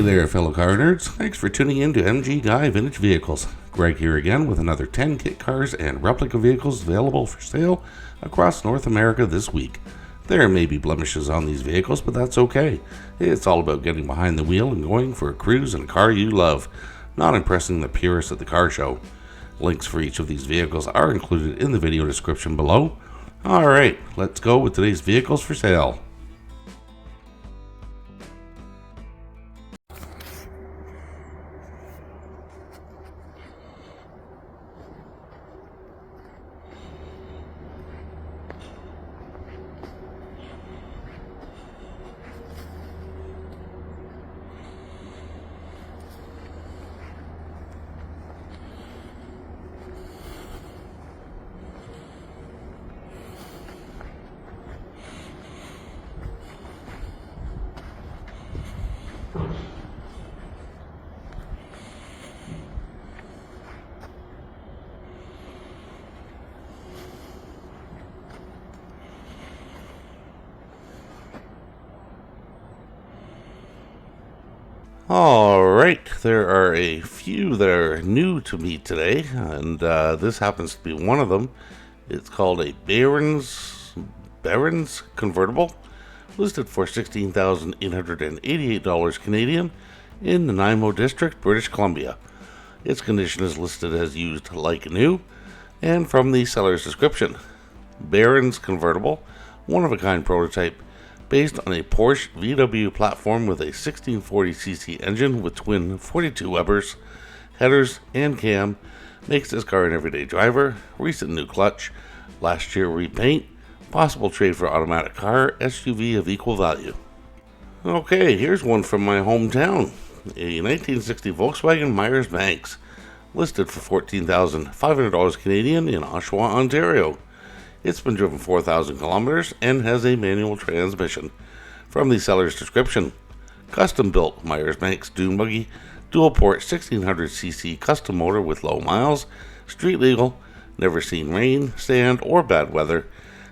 there, fellow car nerds. Thanks for tuning in to MG Guy Vintage Vehicles. Greg here again with another 10 kit cars and replica vehicles available for sale across North America this week. There may be blemishes on these vehicles, but that's okay. It's all about getting behind the wheel and going for a cruise in a car you love, not impressing the purists at the car show. Links for each of these vehicles are included in the video description below. Alright, let's go with today's vehicles for sale. Alright, there are a few that are new to me today, and this happens to be one of them. It's called a Barron's convertible, listed for $16,888 Canadian in the Nanaimo District, British Columbia. Its condition is listed as used like new, and from the seller's description, Barron's convertible, one-of-a-kind prototype, based on a Porsche VW platform with a 1640cc engine with twin 42 Webers, headers, and cam, makes this car an everyday driver, recent new clutch, last year repaint, possible trade for automatic car, SUV of equal value. Okay, here's one from my hometown, a 1960 Volkswagen Manx, listed for $14,500 Canadian in Oshawa, Ontario. It's been driven 4,000 kilometers and has a manual transmission. From the seller's description, custom built Manx dune buggy, dual port 1600cc custom motor with low miles, street legal, never seen rain, sand, or bad weather,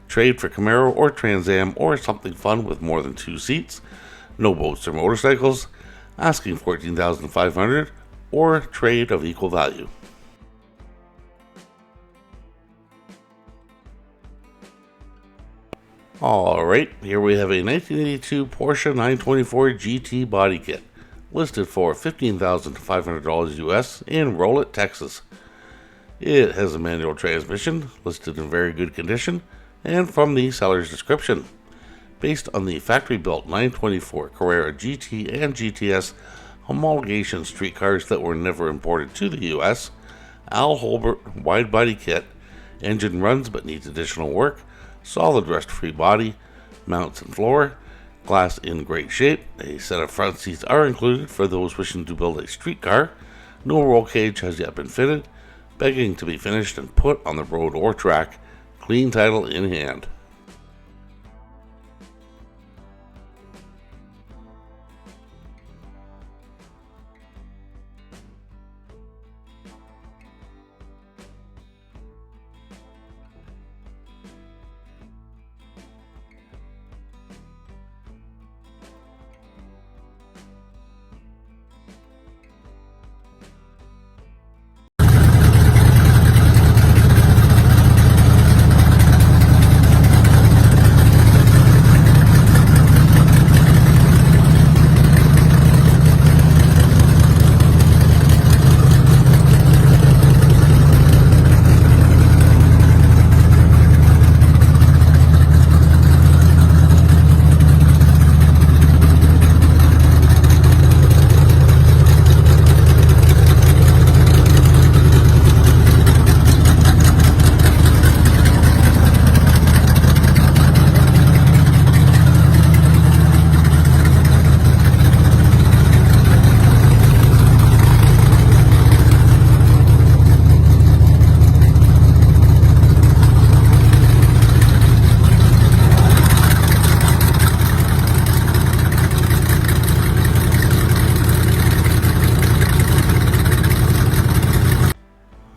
trade for Camaro or Trans Am or something fun with more than 2 seats, no boats or motorcycles, asking $14,500 or trade of equal value. Alright, here we have a 1982 Porsche 924 GT body kit, listed for $15,500 US in Rolette, Texas. It has a manual transmission, listed in very good condition, and from the seller's description, based on the factory-built 924 Carrera GT and GTS homologation street cars that were never imported to the US, Al Holbert wide body kit, engine runs but needs additional work, solid rust-free body, mounts and floor, glass in great shape, a set of front seats are included for those wishing to build a street car, no roll cage has yet been fitted, begging to be finished and put on the road or track, clean title in hand.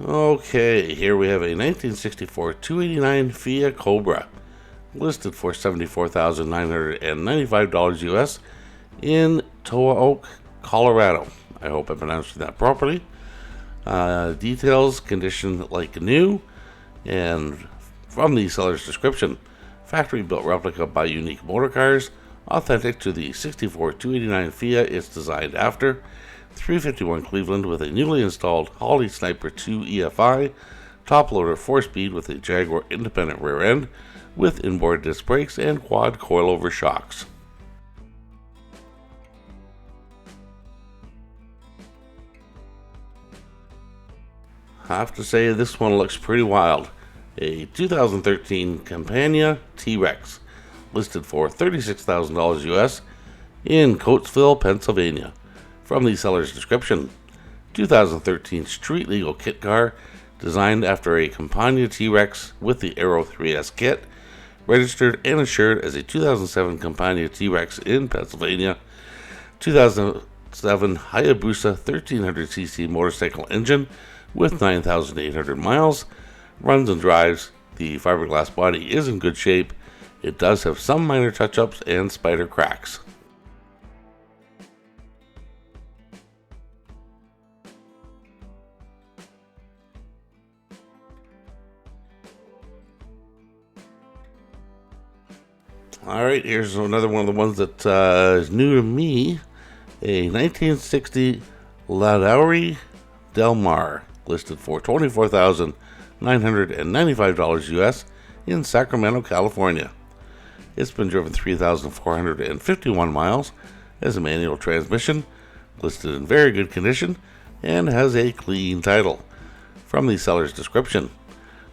Okay, here we have a 1964 289 Fiat Cobra, listed for $74,995 US in Toa Oak, Colorado. I hope I pronounced that properly. Details, condition like new, and from the seller's description, factory built replica by Unique Motor Cars, authentic to the 64 289 Fiat it's designed after, 351 Cleveland with a newly installed Holley Sniper 2 EFI, top loader 4-speed with a Jaguar independent rear end, with inboard disc brakes and quad coilover shocks. I have to say this one looks pretty wild. A 2013 Campagna T-Rex, listed for $36,000 US in Coatesville, Pennsylvania. From the seller's description, 2013 street legal kit car designed after a Campagna T-Rex with the Aero 3S kit, registered and insured as a 2007 Campagna T-Rex in Pennsylvania, 2007 Hayabusa 1300cc motorcycle engine with 9,800 miles, runs and drives. The fiberglass body is in good shape. It does have some minor touch-ups and spider cracks. Alright, here's another one of the ones that is new to me. A 1960 LaDawri Del Mar, listed for $24,995 US in Sacramento, California. It's been driven 3,451 miles, has a manual transmission, listed in very good condition, and has a clean title. From the seller's description,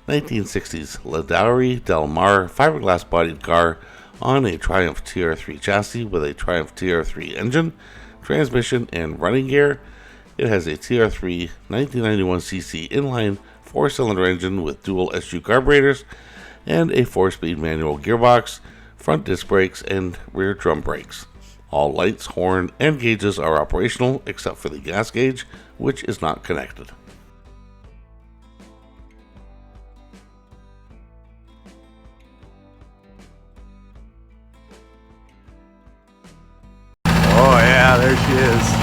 1960s LaDawri Del Mar fiberglass bodied car on a Triumph TR3 chassis with a Triumph TR3 engine, transmission, and running gear. It has a TR3 1991cc inline 4-cylinder engine with dual SU carburetors and a 4-speed manual gearbox, front disc brakes, and rear drum brakes. All lights, horn, and gauges are operational except for the gas gauge, which is not connected. Oh yeah, there she is.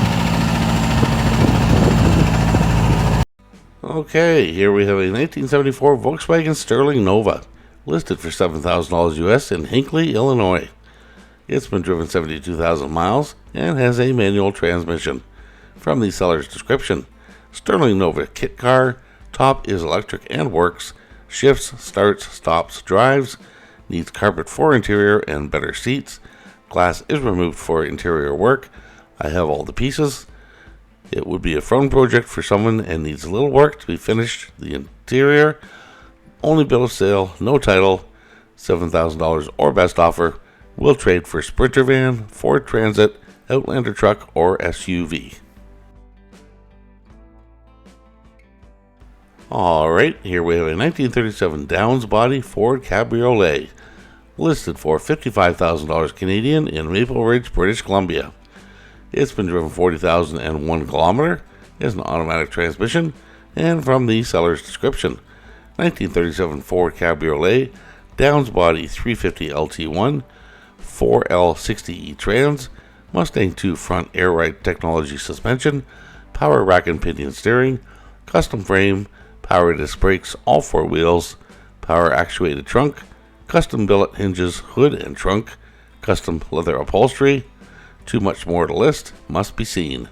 Okay, here we have a 1974 Volkswagen Sterling Nova, listed for $7,000 US in Hinckley, Illinois. It's been driven 72,000 miles and has a manual transmission. From the seller's description, Sterling Nova kit car, top is electric and works, shifts, starts, stops, drives, needs carpet for interior and better seats. Glass is removed for interior work. I have all the pieces. It would be a fun project for someone and needs a little work to be finished. The interior, only bill of sale, no title, $7,000 or best offer. Will trade for Sprinter van, Ford Transit, Outlander truck, or SUV. Alright, here we have a 1937 Downsbody Ford Cabriolet, listed for $55,000 Canadian in Maple Ridge, British Columbia. It's been driven 40,001 kilometer, has an automatic transmission, and from the seller's description, 1937 Ford Cabriolet, Downsbody 350 LT1, 4L60E trans, Mustang 2 front air ride technology suspension, power rack and pinion steering, custom frame, power disc brakes, all 4 wheels, power actuated trunk, custom billet hinges, hood and trunk, custom leather upholstery. Too much more to list, must be seen.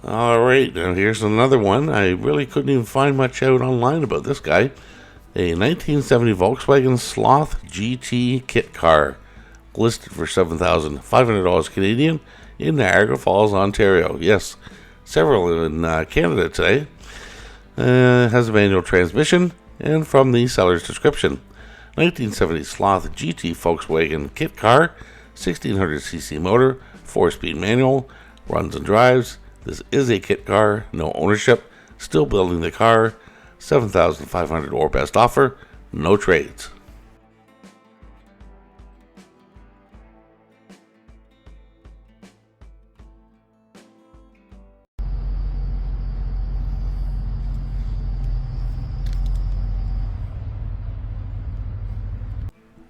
Alright, now here's another one. I really couldn't even find much out online about this guy. A 1970 Volkswagen Sloth GT kit car, listed for $7,500 Canadian in Niagara Falls, Ontario. Yes, several in Canada today. Has a manual transmission, and from the seller's description, 1970 Sloth GT Volkswagen kit car, 1600cc motor, 4-speed manual, runs and drives. This is a kit car, no ownership, still building the car, $7,500 or best offer, no trades.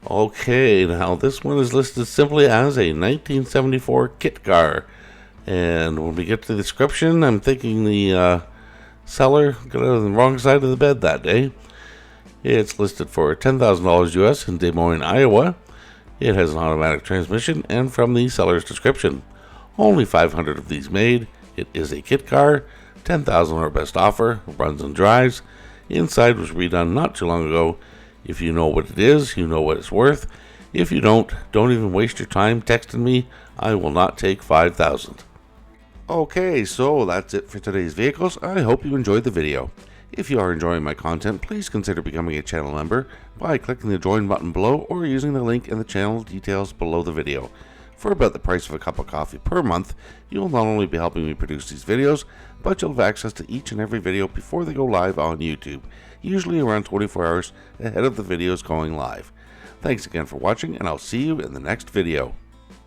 Okay, now this one is listed simply as a 1974 kit car. And when we get to the description, I'm thinking the seller got out on the wrong side of the bed that day. It's listed for $10,000 US in Des Moines, Iowa. It has an automatic transmission, and from the seller's description, only 500 of these made. It is a kit car, $10,000 our best offer, runs and drives. Inside was redone not too long ago. If you know what it is, you know what it's worth. If you don't even waste your time texting me. I will not take $5,000. Okay, so that's it for today's vehicles. I hope you enjoyed the video. If you are enjoying my content, please consider becoming a channel member by clicking the join button below or using the link in the channel details below the video. For about the price of a cup of coffee per month, you will not only be helping me produce these videos, but you'll have access to each and every video before they go live on YouTube, usually around 24 hours ahead of the videos going live. Thanks again for watching, and I'll see you in the next video.